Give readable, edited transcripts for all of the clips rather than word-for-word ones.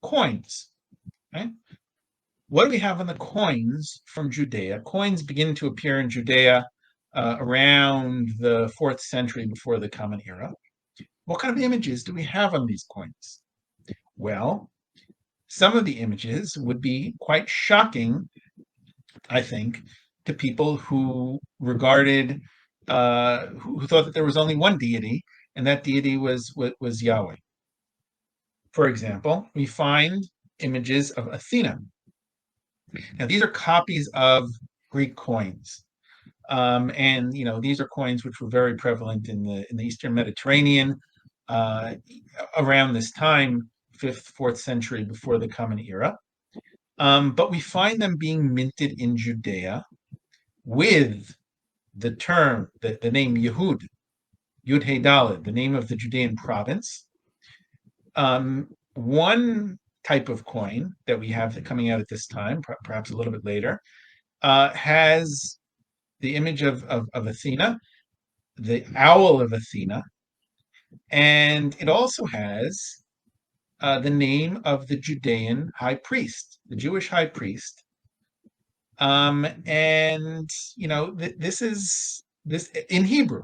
coins. Right? What do we have on the coins from Judea? Coins begin to appear in Judea around the 4th century before the Common Era. What kind of images do we have on these coins? Well, some of the images would be quite shocking, I think, to people who regarded, who thought that there was only one deity, and that deity was Yahweh. For example, we find images of Athena. Now, these are copies of Greek coins. And these are coins which were very prevalent in the Eastern Mediterranean around this time, 5th, 4th century before the Common Era. But we find them being minted in Judea with the term, the name Yehud, Yud Hey Daled, the name of the Judean province. One type of coin that we have coming out at this time, perhaps a little bit later, has the image of Athena, the owl of Athena, and it also has the name of the Judean high priest, the Jewish high priest. This is in Hebrew.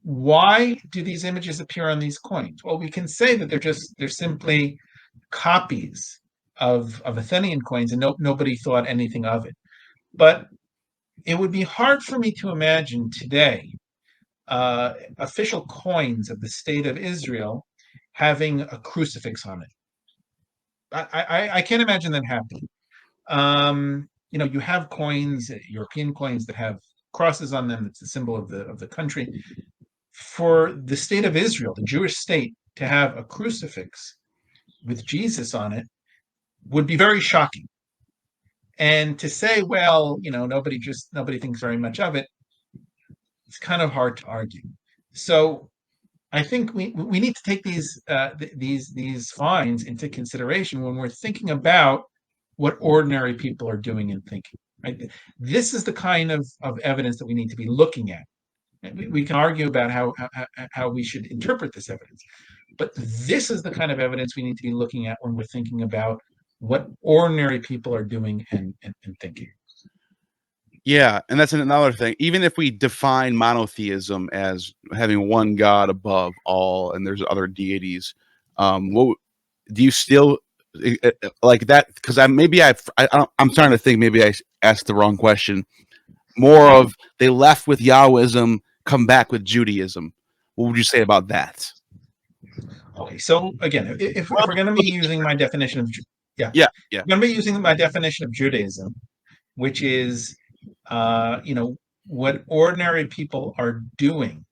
Why do these images appear on these coins? Well, we can say that they're simply copies of Athenian coins, and nobody thought anything of it. But it would be hard for me to imagine today official coins of the state of Israel having a crucifix on it. I can't imagine that happening. You have coins, European coins that have crosses on them. It's a symbol of the country. For the state of Israel, the Jewish state, to have a crucifix with Jesus on it would be very shocking. And to say, well, nobody thinks very much of it, it's kind of hard to argue. So I think we need to take these finds into consideration when we're thinking about what ordinary people are doing and thinking. Right? This is the kind of evidence that we need to be looking at. We can argue about how we should interpret this evidence, but this is the kind of evidence we need to be looking at when we're thinking about what ordinary people are doing and thinking. Yeah, and that's another thing. Even if we define monotheism as having one God above all, and there's other deities, what do you still like that? Because I'm trying to think. Maybe I asked the wrong question. More of they left with Yahwism, come back with Judaism. What would you say about that? Okay, so again, if we're going to be using my definition of yeah, I'm going to be using my definition of Judaism, which is what ordinary people are doing,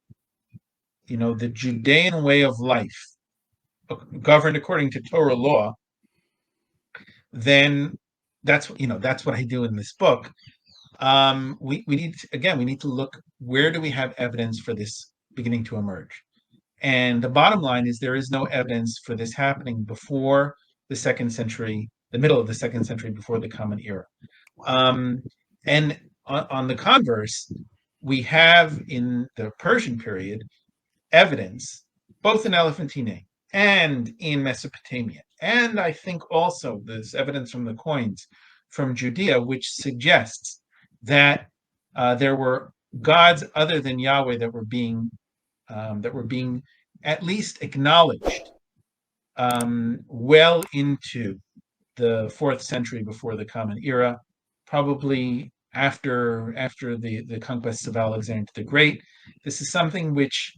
the Judean way of life, governed according to Torah law, then that's what I do in this book. We need to look, where do we have evidence for this beginning to emerge? And the bottom line is there is no evidence for this happening before the 2nd century, the middle of the 2nd century before the Common Era. And on the converse, we have in the Persian period evidence, both in Elephantine and in Mesopotamia. And I think also there's evidence from the coins from Judea, which suggests that there were gods other than Yahweh that were being at least acknowledged well into the 4th century before the Common Era, probably after the conquests of Alexander the Great. This is something which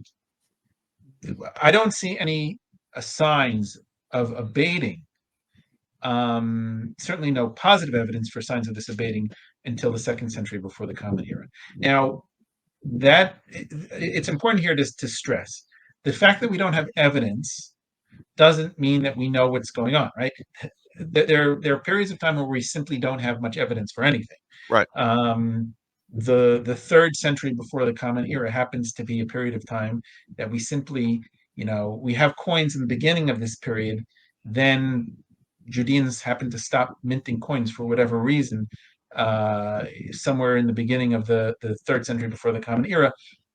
I don't see any signs of abating. Certainly no positive evidence for signs of this abating until the 2nd century before the Common Era. Now, that it's important here to stress the fact that we don't have evidence doesn't mean that we know what's going on, right? There are periods of time where we simply don't have much evidence for anything. Right. The 3rd century before the Common Era happens to be a period of time that we simply, we have coins in the beginning of this period. Then Judeans happen to stop minting coins for whatever reason, somewhere in the beginning of the 3rd century before the Common Era.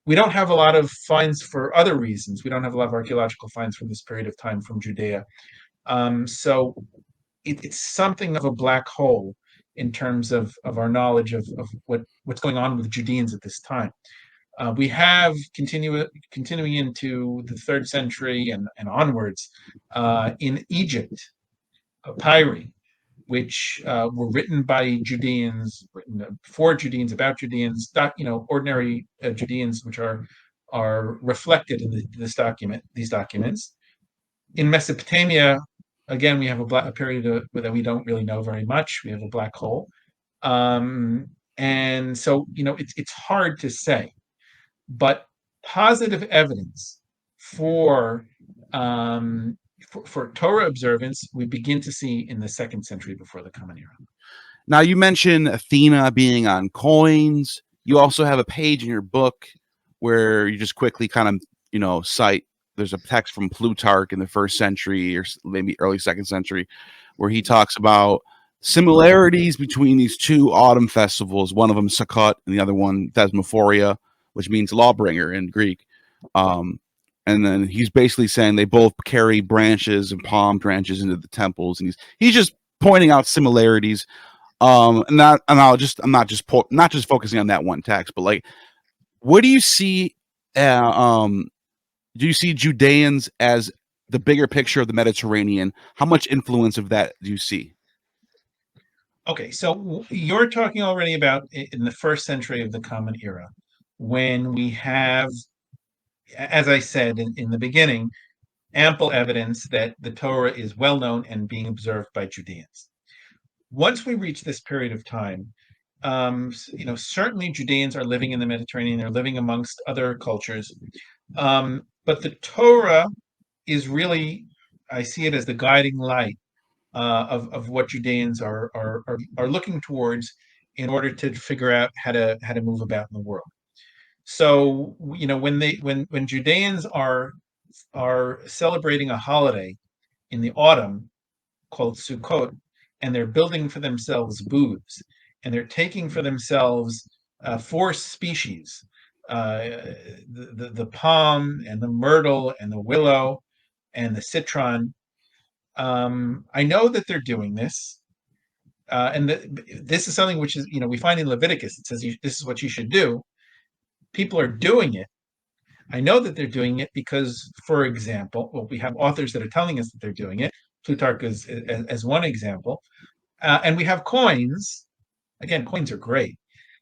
We don't have a lot of finds for other reasons. We don't have a lot of archaeological finds from this period of time from Judea. So it's something of a black hole in terms of our knowledge of what's going on with Judeans at this time. We have continuing into the 3rd century and onwards in Egypt, papyri, which were written by Judeans, written for Judeans, about Judeans, ordinary Judeans, which are reflected in these documents. In Mesopotamia, again, we have a period that we don't really know very much. We have a black hole, and so it's hard to say, but positive evidence for for Torah observance we begin to see in the 2nd century before the Common Era. Now, you mentioned Athena being on coins. You also have a page in your book where you just quickly kind of, cite, there's a text from Plutarch in the 1st century or maybe early 2nd century where he talks about similarities between these two autumn festivals. One of them Sukkot and the other one Thesmophoria, which means lawbringer in Greek. And then he's basically saying they both carry branches and palm branches into the temples, and he's just pointing out similarities. I'm not just focusing on that one text, but like, what do you see? Do you see Judeans as the bigger picture of the Mediterranean? How much influence of that do you see? Okay, so you're talking already about in the 1st century of the Common Era, when we have, as I said in the beginning, ample evidence that the Torah is well known and being observed by Judeans. Once we reach this period of time, certainly Judeans are living in the Mediterranean, they're living amongst other cultures, but the Torah is really, I see it as the guiding light of what Judeans are looking towards in order to figure out how to move about in the world. So when Judeans are celebrating a holiday in the autumn called Sukkot, and they're building for themselves booths, and they're taking for themselves 4 species: the palm and the myrtle and the willow and the citron. I know that they're doing this, and this is something which is we find in Leviticus. It says this is what you should do. People are doing it. I know that they're doing it because, for example, we have authors that are telling us that they're doing it. Plutarch is as one example, and we have coins. Again, coins are great.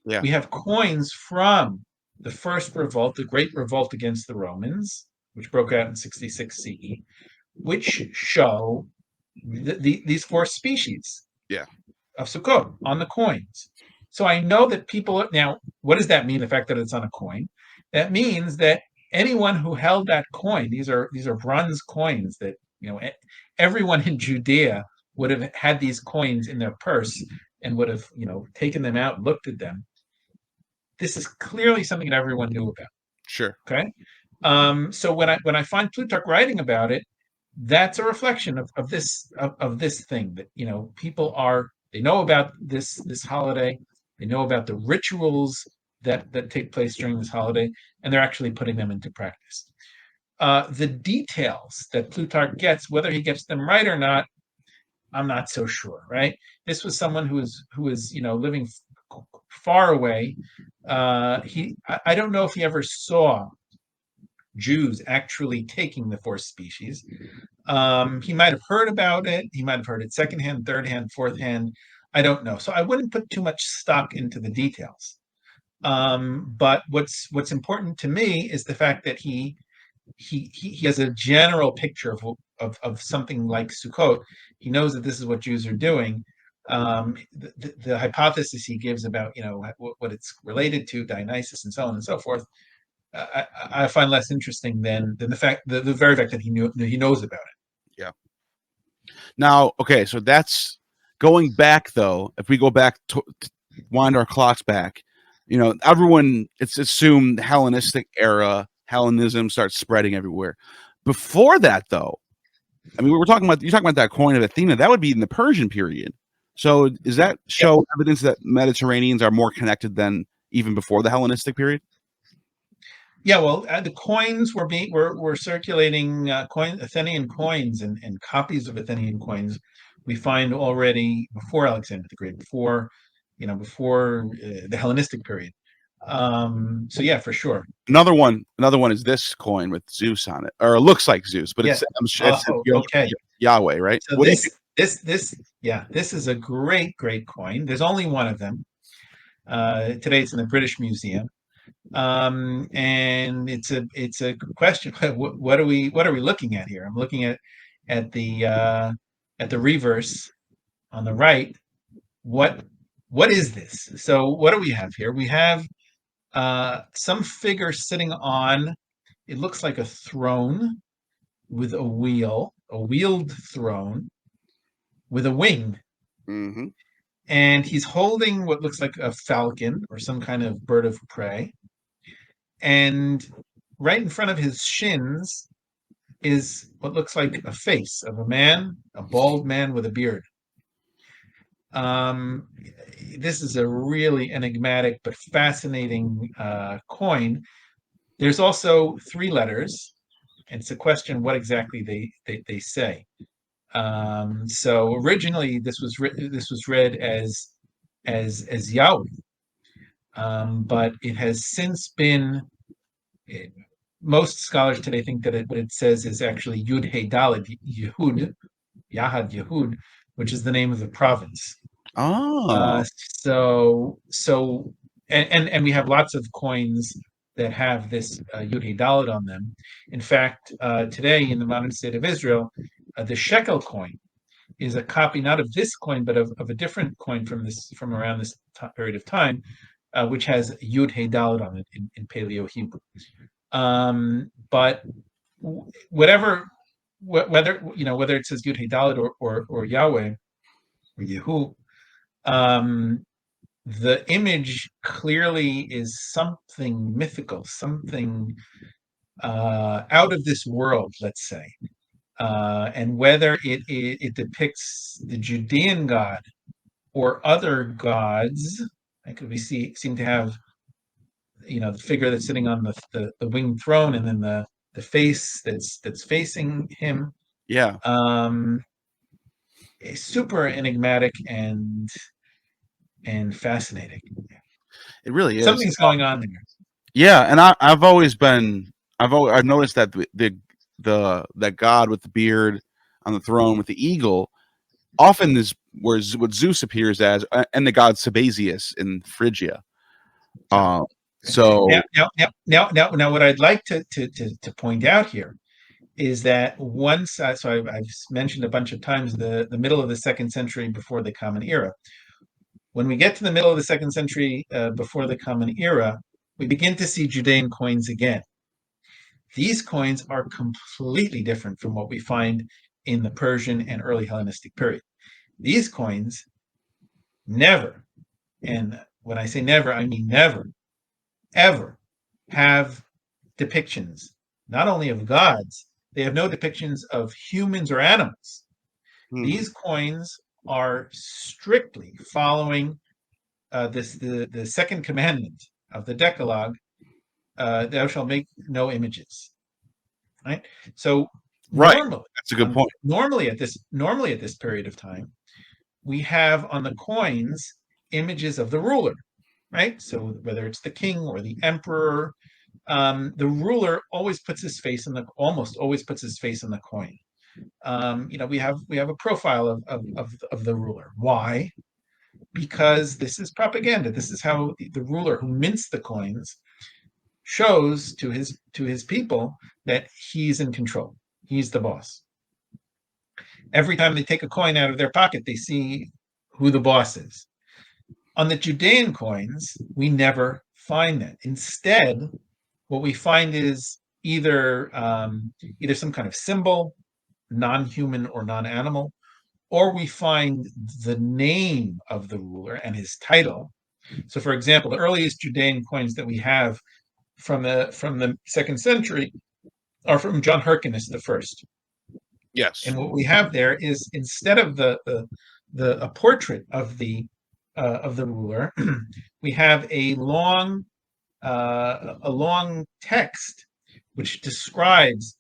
Yeah. We have coins from the first revolt, the Great Revolt against the Romans, which broke out in 66 CE, which show these 4 species of Sukkot on the coins. So I know that people now. What does that mean? The fact that it's on a coin, that means that anyone who held that coin, these are bronze coins that everyone in Judea would have had these coins in their purse and would have taken them out and looked at them. This is clearly something that everyone knew about. Sure. Okay. So when I find Plutarch writing about it, that's a reflection of this thing that people they know about this holiday, they know about the rituals that take place during this holiday, and they're actually putting them into practice. The details that Plutarch gets, whether he gets them right or not, I'm not so sure. Right? This was someone who was living far away. I don't know if he ever saw Jews actually taking the 4 species. He might have heard about it. He might have heard it secondhand, third hand, fourth hand. I don't know. So I wouldn't put too much stock into the details. But what's important to me is the fact that he has a general picture of something like Sukkot. He knows that this is what Jews are doing. The hypothesis he gives about what it's related to, Dionysus and so on and so forth, I find less interesting than the very fact that he knows about it. Yeah. Now, okay, so that's going back though. If we go back to wind our clocks back, everyone, it's assumed Hellenistic era, Hellenism starts spreading everywhere. Before that, though, I mean, you're talking about that coin of Athena. That would be in the Persian period. So does that show evidence that Mediterraneans are more connected than even before the Hellenistic period? Yeah, well, the coins were circulating Athenian coins and copies of Athenian coins. We find already before Alexander the Great, before the Hellenistic period. So yeah, for sure. Another one is this coin with Zeus on it, or it looks like Zeus, but Yeah. it's Oh, okay. Yahweh, right? So What do you think? this is a great coin. There's only one of them. Today it's in the British Museum. And it's a question. What are we looking at here? I'm looking at the reverse on the right. What is this? So what do we have here? We have some figure sitting on. It looks like a throne with a wheeled throne with a wing, Hmm. and he's holding what looks like a falcon or some kind of bird of prey. And right in front of his shins is what looks like a face of a man, a bald man with a beard. Um, this is a really enigmatic but fascinating coin. There's also three letters. It's a question what exactly they say. So originally this was read as Yahweh, but it has since been. Most scholars today think that what it says is actually Yud Hey Daled Yehud, Yahad Yehud, which is the name of the province. Oh, So and we have lots of coins that have this Yud Hey Daled on them. In fact, today in the modern state of Israel, the shekel coin is a copy not of this coin but of a different coin from around this period of time, which has Yud Hey Daled on it in Paleo Hebrew. But whatever, whether it says Yud Hey Daled or Yahweh or Yehu, um, the image clearly is something mythical, something out of this world, let's say. And whether it depicts the Judean god or other gods, because we seem to have the figure that's sitting on the winged throne, and then the face that's facing him. yeah, Um, Super enigmatic and fascinating. it really is. Something's going on there. Yeah, and I've noticed that the that God with the beard on the throne with the eagle often is where what Zeus appears as, and the god Sabazius in Phrygia. Oh, Uh, so now, what I'd like to point out here is that once, so I've mentioned a bunch of times the middle of the 2nd century before the Common Era. When we get to the middle of the 2nd century before the Common Era, we begin to see Judean coins again. These coins are completely different from what we find in the Persian and early Hellenistic period. These coins never, and when I say never, I mean never, ever have depictions, not only of gods, they have no depictions of humans or animals. hmm, These coins are strictly following the second commandment of the Decalogue, thou shalt make no images. Right. So right, normally, that's a good point. normally at this period of time, we have on the coins images of the ruler. Right. So whether it's the king or the emperor, the ruler always puts his face in almost always puts his face in the coin. We have a profile of the ruler. Why? Because this is propaganda. This is how the ruler who mints the coins shows to his people that he's in control. He's the boss. Every time they take a coin out of their pocket, they see who the boss is. On the Judean coins, we never find that. Instead, what we find is either some kind of symbol, non-human or non-animal, or we find the name of the ruler and his title. So, for example, the earliest Judean coins that we have from the 2nd century are from John Hyrcanus the First, Yes. and what we have there is, instead of a portrait of the ruler, we have a long a long text which describes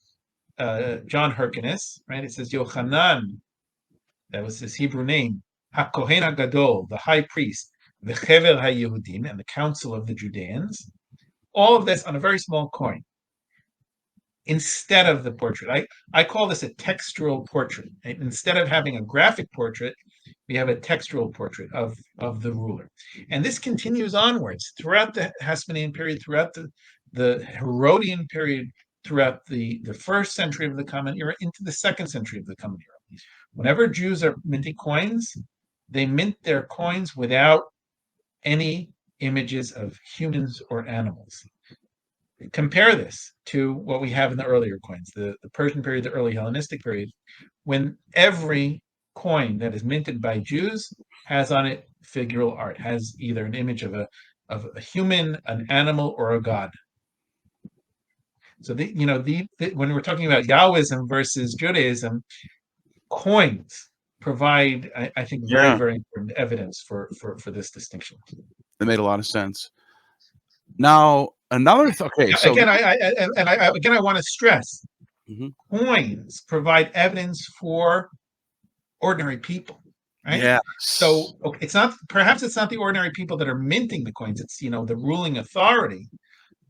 John Hyrcanus, right? It says Yochanan, that was his Hebrew name, HaKohen HaGadol, the high priest, the Chever HaYehudim, and the council of the Judeans. All of this on a very small coin instead of the portrait. I call this a textural portrait. Right? Instead of having a graphic portrait, we have a textual portrait of the ruler. And this continues onwards throughout the Hasmonean period, throughout the Herodian period, throughout the first century of the Common Era into the second century of the Common Era. Whenever Jews are minting coins, they mint their coins without any images of humans or animals. Compare this to what we have in the earlier coins, the Persian period, the early Hellenistic period, when every coin that is minted by Jews has on it figural art, has either an image of a human, an animal, or a god. So when we're talking about Yahwism versus Judaism, coins provide, I think, very, very important evidence for this distinction. That made a lot of sense. Now, another okay. So again, I want to stress, coins provide evidence for ordinary people, right? Yeah. So it's not the ordinary people that are minting the coins. It's the ruling authority.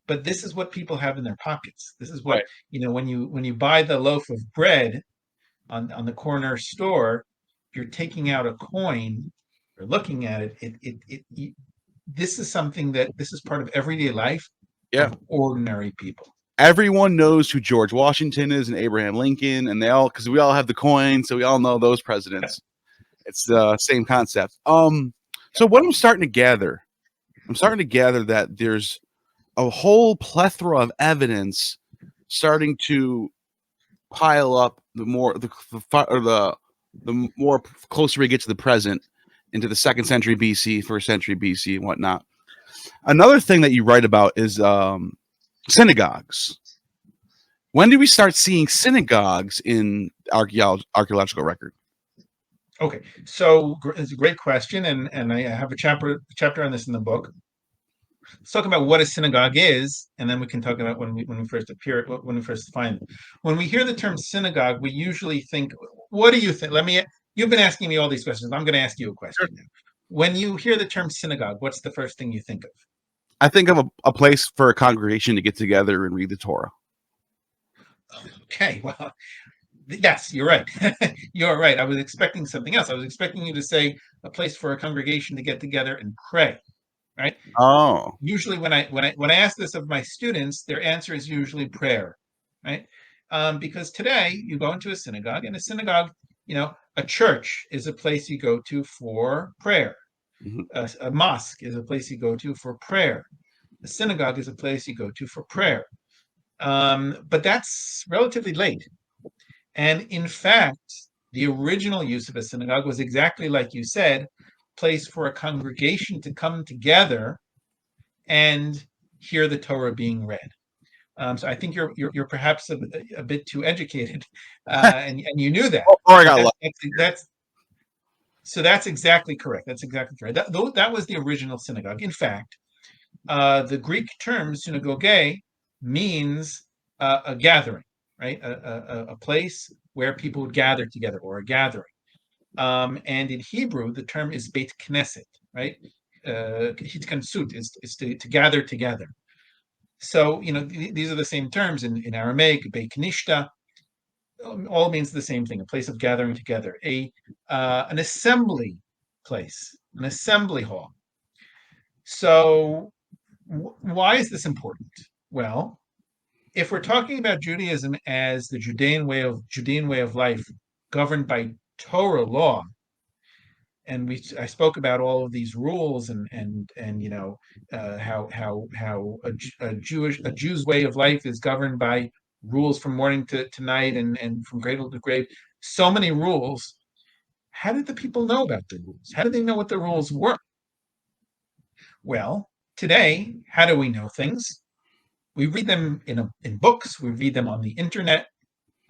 But this is what people have in their pockets. This is what when you buy the loaf of bread on the corner store, you're taking out a coin, you're looking at it. This is something this is part of everyday life of ordinary people. Everyone knows who George Washington is and Abraham Lincoln, and because we all have the coin, so we all know those presidents. It's the same concept. So what I'm starting to gather that there's a whole plethora of evidence starting to pile up the more closer we get to the present, into the 2nd century BC, 1st century BC, and whatnot. Another thing that you write about is synagogues. When did we start seeing synagogues in archaeological record? Okay, so it's a great question, and I have a chapter on this in the book. Let's talk about what a synagogue is, and then we can talk about when we first find it. When we hear the term synagogue, we usually think, what do you think? You've been asking me all these questions. I'm going to ask you a question now. When you hear the term synagogue, what's the first thing you think of? I think of a place for a congregation to get together and read the Torah. Okay, well, yes, you're right. You're right. I was expecting something else. I was expecting you to say a place for a congregation to get together and pray. Right. Oh. Usually, when I ask this of my students, their answer is usually prayer, right? Because today you go into a synagogue, and a synagogue, a church is a place you go to for prayer. A mosque is a place you go to for prayer. A synagogue is a place you go to for prayer. But that's relatively late. And in fact, the original use of a synagogue was exactly like you said, place for a congregation to come together and hear the Torah being read. So I think you're perhaps a bit too educated, and you knew that. That's exactly correct. That's exactly correct. That was the original synagogue. In fact, the Greek term synagoge means a gathering, right? A place where people would gather together, or a gathering. And in Hebrew, the term is Beit Knesset, right? Hitkansut is to gather together. So, these are the same terms in Aramaic. Beit Knishta all means the same thing, a place of gathering together, an assembly place, an assembly hall. So why is this important? Well, if we're talking about Judaism as the Judean way of life governed by Torah law, and I spoke about all of these rules and how a Jew's way of life is governed by rules from morning to night and from cradle to grave. So many rules. How did the people know about the rules? How did they know what the rules were? Well, today, how do we know things? We read them in books. We read them on the internet.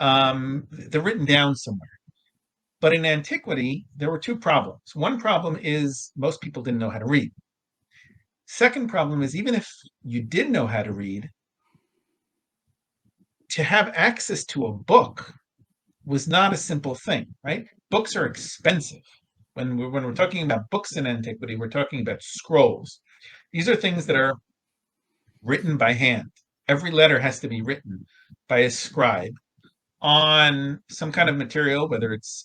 They're written down somewhere. But in antiquity, there were two problems. One problem is most people didn't know how to read. Second problem is, even if you did know how to read, to have access to a book was not a simple thing, right? Books are expensive. When we're talking about books in antiquity, we're talking about scrolls. These are things that are written by hand. Every letter has to be written by a scribe on some kind of material, whether it's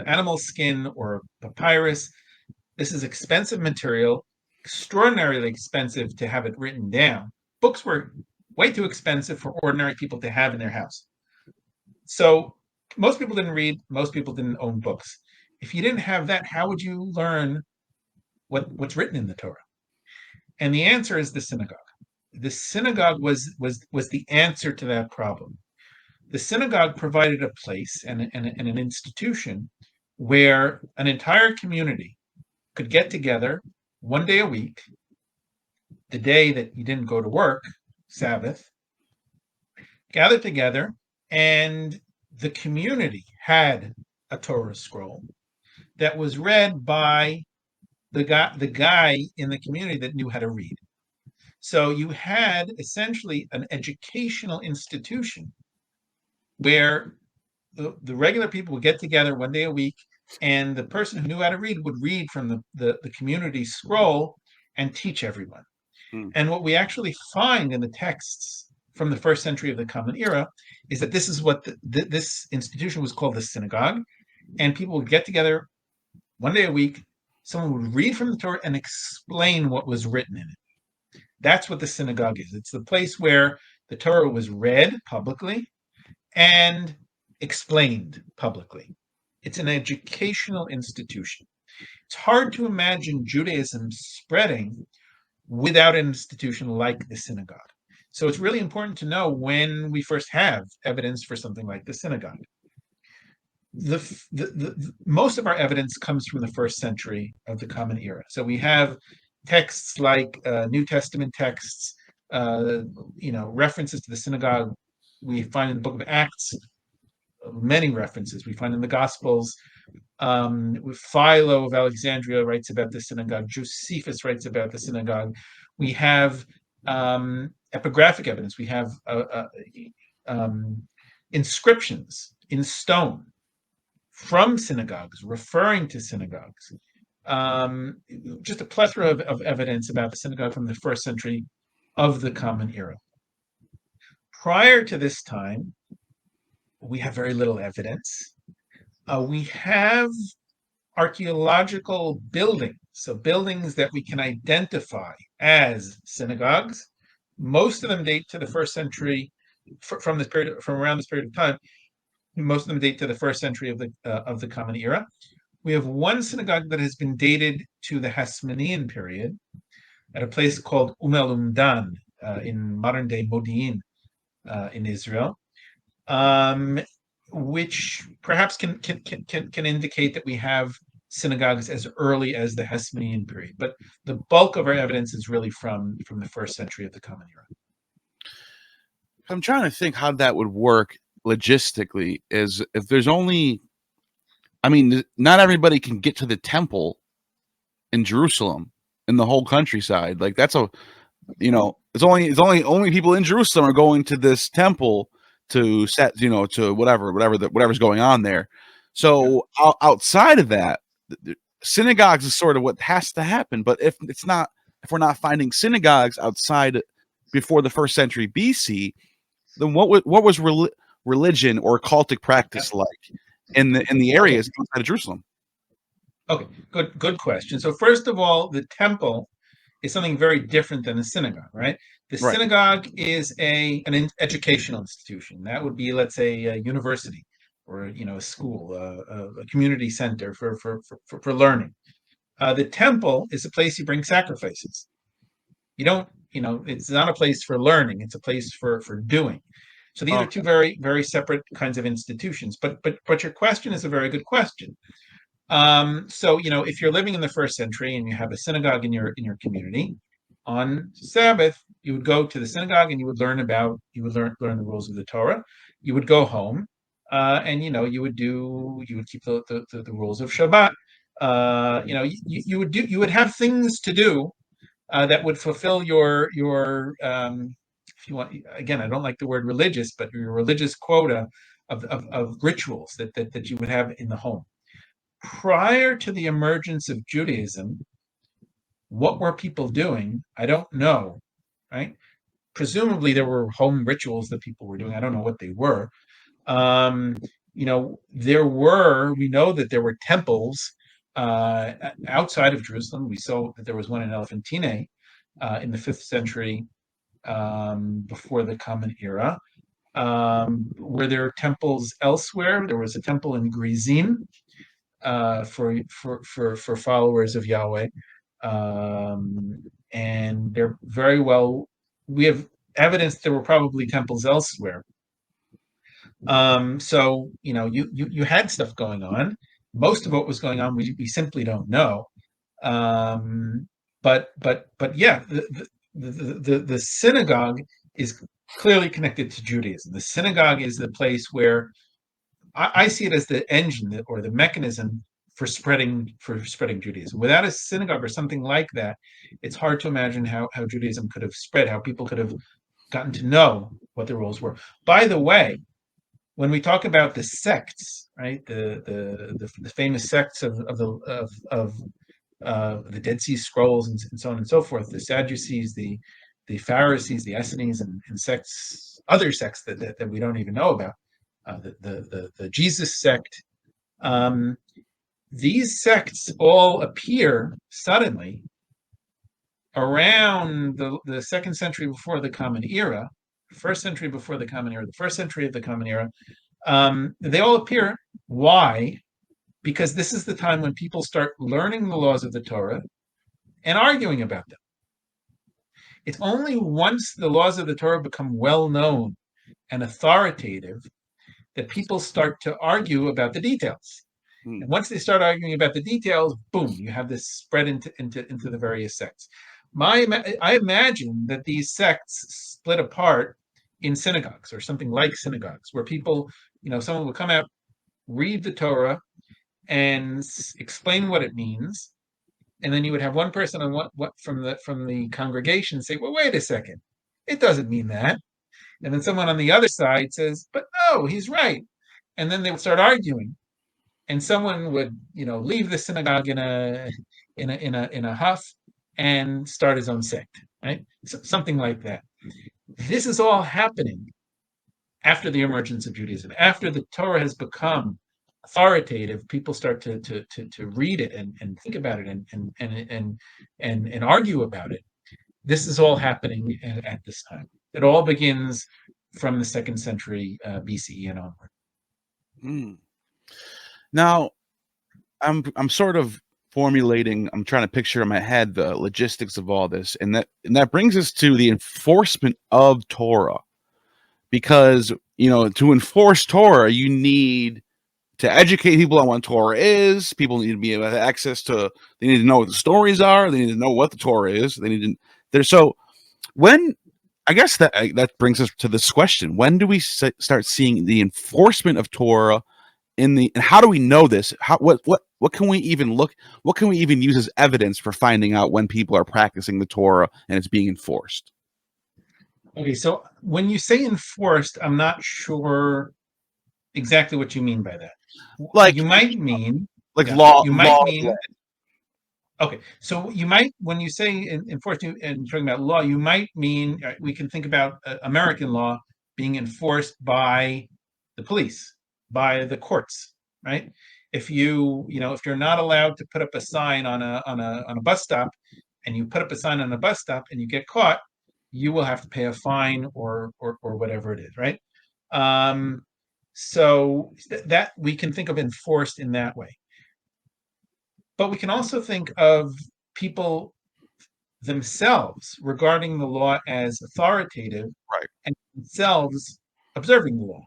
animal skin or papyrus. This is expensive material, extraordinarily expensive to have it written down. Books were way too expensive for ordinary people to have in their house. So most people didn't read, most people didn't own books. If you didn't have that, how would you learn what's written in the Torah? And the answer is the synagogue. The synagogue was the answer to that problem. The synagogue provided a place and an institution where an entire community could get together one day a week, the day that you didn't go to work, Sabbath, gather together, and the community had a Torah scroll that was read by the guy in the community that knew how to read. So you had essentially an educational institution where the regular people would get together one day a week, and the person who knew how to read would read from the community scroll and teach everyone. And what we actually find in the texts from the first century of the Common Era is that this is what this institution was called, the synagogue, and people would get together one day a week. Someone would read from the Torah and explain what was written in it. That's what the synagogue is. It's the place where the Torah was read publicly and explained publicly. It's an educational institution. It's hard to imagine Judaism spreading without an institution like the synagogue. So it's really important to know when we first have evidence for something like the synagogue. Most of our evidence comes from the first century of the Common Era. So we have texts like New Testament texts, references to the synagogue. We find in the book of Acts many references. We find in the Gospels. Philo of Alexandria writes about the synagogue. Josephus writes about the synagogue. We have epigraphic evidence. We have inscriptions in stone from synagogues, referring to synagogues. Just a plethora of evidence about the synagogue from the first century of the Common Era. Prior to this time, we have very little evidence. We have archaeological buildings, so buildings that we can identify as synagogues. Most of them date to the first century, from around this period of time. Most of them date to the first century of the Common Era. We have one synagogue that has been dated to the Hasmonean period at a place called Umdan in modern-day Modi'in in Israel, which perhaps can indicate that we have synagogues as early as the Hasmonean period. But the bulk of our evidence is really from the first century of the Common Era. I'm trying to think how that would work logistically. Is if there's only, not everybody can get to the temple in Jerusalem, in the whole countryside. Like that's it's only people in Jerusalem are going to this temple to set, to whatever's going on there. So outside of that, synagogues is sort of what has to happen. But if we're not finding synagogues outside before the first century BC, then what was religion or cultic practice like in the areas outside of Jerusalem? Okay, good question. So first of all, the temple is something very different than the synagogue, right? The synagogue is an educational institution. That would be, let's say, a university or a school, a community center for learning. The temple is a place you bring sacrifices. You don't, it's not a place for learning. It's a place for doing. So these are two very, very separate kinds of institutions. But your question is a very good question. So if you're living in the first century and you have a synagogue in your community, on Sabbath you would go to the synagogue and you would learn the rules of the Torah. You would go home, and you would keep the rules of Shabbat. You would have things to do that would fulfill your if you want, again, I don't like the word religious, but your religious quota of rituals that you would have in the home. Prior to the emergence of Judaism, what were people doing? I don't know, right? Presumably there were home rituals that people were doing. I don't know what they were. We know that there were temples outside of Jerusalem. We saw that there was one in Elephantine in the 5th century before the Common Era. Were there temples elsewhere? There was a temple in Grizim for followers of Yahweh. And they're very well, we have evidence there were probably temples elsewhere. So you had stuff going on. Most of what was going on, we simply don't know. But yeah, the synagogue is clearly connected to Judaism. The synagogue is the place where I see it as the engine or the mechanism for spreading Judaism. Without a synagogue or something like that, it's hard to imagine how Judaism could have spread, how people could have gotten to know what the rules were. By the way, when we talk about the sects, right, the famous sects of the Dead Sea Scrolls and so on and so forth, the Sadducees, the Pharisees, the Essenes, and sects, other sects that we don't even know about, the Jesus sect. These sects all appear suddenly around the 2nd century before the Common Era, 1st century before the Common Era, the 1st century of the Common Era. They all appear. Why? Because this is the time when people start learning the laws of the Torah and arguing about them. It's only once the laws of the Torah become well known and authoritative that people start to argue about the details. And once they start arguing about the details, boom, you have this spread into the various sects. I imagine that these sects split apart in synagogues or something like synagogues, where people, someone would come out, read the Torah, and explain what it means, and then you would have one person on what from the congregation say, "Well, wait a second, it doesn't mean that," and then someone on the other side says, "But no, he's right," and then they would start arguing. And someone would, leave the synagogue in a huff and start his own sect, right? So, something like that. This is all happening after the emergence of Judaism. After the Torah has become authoritative, people start to read it and think about it and argue about it. This is all happening at this time. It all begins from the 2nd century BCE and onward. Now, I'm sort of formulating. I'm trying to picture in my head the logistics of all this, and that brings us to the enforcement of Torah, because to enforce Torah, you need to educate people on what Torah is. People need to be able to have access to. They need to know what the stories are. They need to know what the Torah is. They need to. So when. I guess that brings us to this question: when do we start seeing the enforcement of Torah? And how do we know this? What can we even look? What can we even use as evidence for finding out when people are practicing the Torah and it's being enforced? Okay, so when you say enforced, I'm not sure exactly what you mean by that. Like you might mean law. You might mean. Okay, so you might, when you say enforced and talking about law, you might mean we can think about American law being enforced by the police, by the courts, right? If you're not allowed to put up a sign on a bus stop, and you put up a sign on a bus stop and you get caught, you will have to pay a fine or whatever it is, right? So that we can think of enforced in that way. But we can also think of people themselves regarding the law as authoritative, right, and themselves observing the law.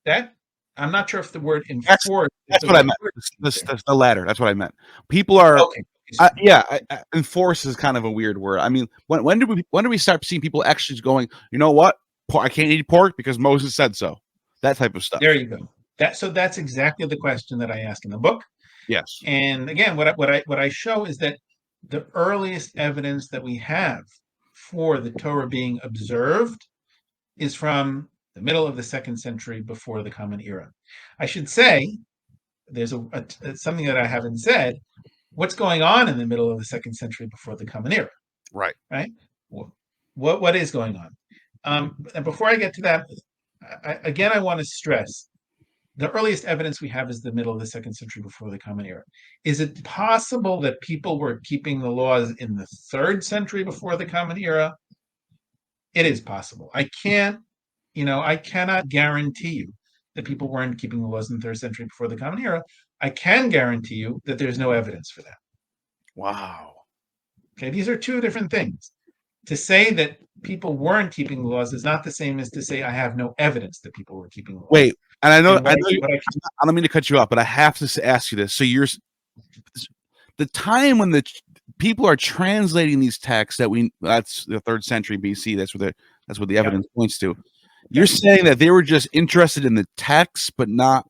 That I'm not sure if the word enforce. That's what I meant. That's the latter. That's what I meant. People are. Okay. Enforce is kind of a weird word. I mean, when do we start seeing people actually going, you know what? I can't eat pork because Moses said so. That type of stuff. There you go. That's exactly the question that I ask in the book. Yes. And again, what I show is that the earliest evidence that we have for the Torah being observed is from the middle of the 2nd century before the Common Era. I should say, there's something that I haven't said. What's going on in the middle of the 2nd century before the Common Era? Right. Right? What is going on? And before I get to that, I want to stress the earliest evidence we have is the middle of the 2nd century before the Common Era. Is it possible that people were keeping the laws in the 3rd century before the Common Era? It is possible. I cannot guarantee you that people weren't keeping the laws in the 3rd century before the Common Era. I can guarantee you that there's no evidence for that. Wow. Okay, these are two different things. To say that people weren't keeping the laws is not the same as to say I have no evidence that people were keeping the laws. Wait, and I I don't mean to cut you off, but I have to ask you this. So the time when the people are translating these texts that's the 3rd century BC. That's what the evidence points to. You're saying that they were just interested in the text, but not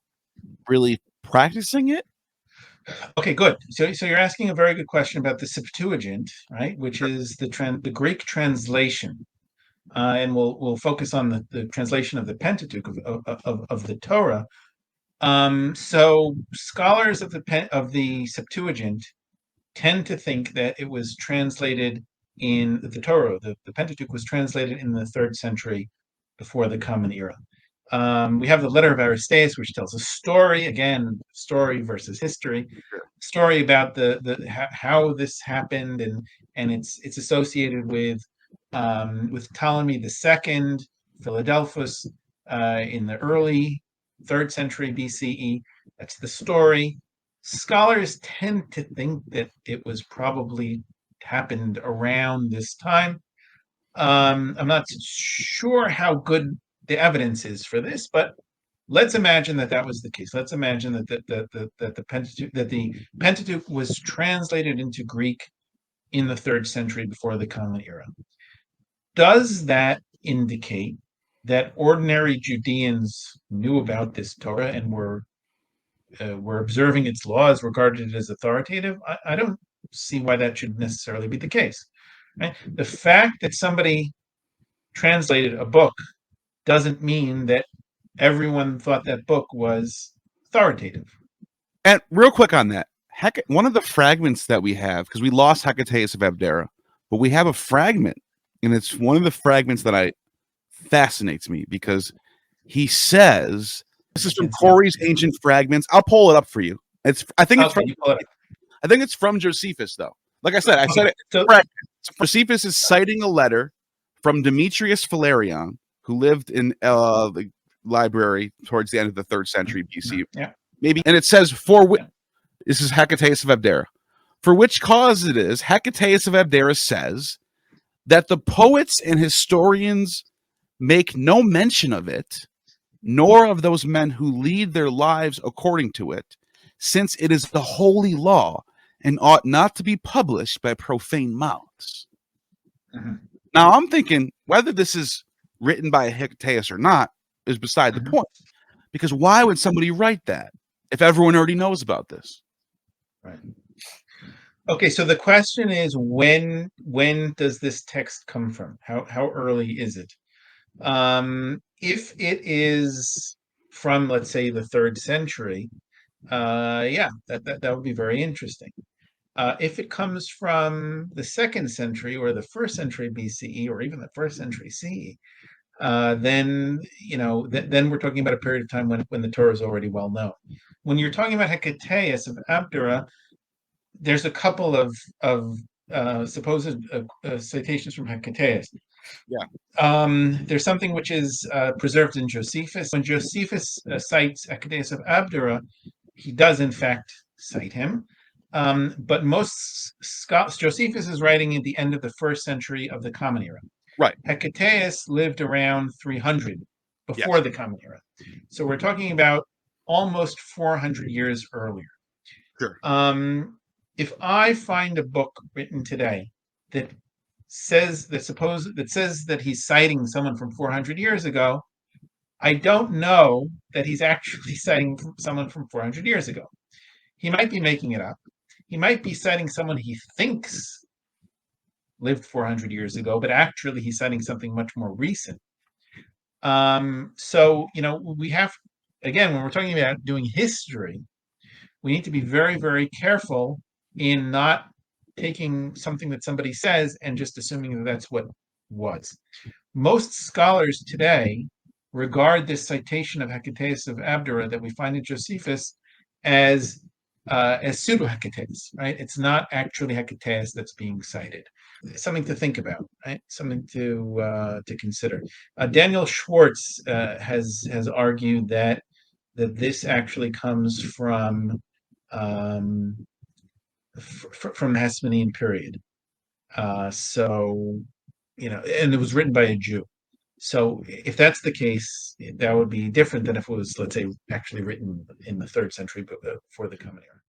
really practicing it? Okay, good. So you're asking a very good question about the Septuagint, right? Which is the Greek translation, and we'll focus on the translation of the Pentateuch of the Torah. So scholars of the Septuagint tend to think that it was translated in the Torah. The Pentateuch was translated in the 3rd century before the Common Era. We have the letter of Aristeas, which tells a story, again, story versus history, story about how this happened, and it's associated with Ptolemy II, Philadelphus, in the early 3rd century BCE. That's the story. Scholars tend to think that it was probably happened around this time. I'm not sure how good the evidence is for this, but let's imagine that was the case. Let's imagine that the Pentateuch was translated into Greek in the 3rd century before the Common Era. Does that indicate that ordinary Judeans knew about this Torah and were observing its laws, regarded it as authoritative? I don't see why that should necessarily be the case. Right? The fact that somebody translated a book doesn't mean that everyone thought that book was authoritative. And real quick on that, one of the fragments that we have, because we lost Hecataeus of Abdera, but we have a fragment, and it's one of the fragments that fascinates me, because he says, this is from Corey's Ancient Fragments. I'll pull it up for you. I think it's from Josephus, though. Like I said, Josephus is citing a letter from Demetrius Philarion, who lived in the library towards the end of the 3rd century BC. Yeah. Maybe. And it says, this is Hecataeus of Abdera. For which cause it is, Hecataeus of Abdera says that the poets and historians make no mention of it, nor of those men who lead their lives according to it, since it is the holy law and ought not to be published by profane mouths. Mm-hmm. Now, I'm thinking whether this is written by Hecataeus or not is beside the point, because why would somebody write that if everyone already knows about this? Right. Okay, so the question is, when does this text come from? How early is it? If it is from, let's say, the 3rd century, that would be very interesting. If it comes from the 2nd century or the 1st century BCE or even the 1st century CE, then we're talking about a period of time when the Torah is already well known. When you're talking about Hecataeus of Abdera, there's a couple of supposed citations from Hecataeus. Yeah. There's something which is preserved in Josephus. When Josephus cites Hecataeus of Abdera, he does in fact cite him. But most Josephus is writing at the end of the 1st century of the Common Era. Right. Hecataeus lived around 300 before the Common Era. So we're talking about almost 400 years earlier. Sure. If I find a book written today that says that he's citing someone from 400 years ago, I don't know that he's actually citing someone from 400 years ago. He might be making it up. he might be citing someone he thinks lived 400 years ago, but actually he's citing something much more recent. So, we have, again, when we're talking about doing history, we need to be very, very careful in not taking something that somebody says and just assuming that that's what was. Most scholars today regard this citation of Hecateus of Abdera that we find in Josephus as pseudo-Hecateus, right? It's not actually Hecateus that's being cited. Something to think about, right? Something to consider. Daniel Schwartz has argued that this actually comes from the Hasmonean period. And it was written by a Jew. So if that's the case, that would be different than if it was, let's say, actually written in the 3rd century before the Common Era.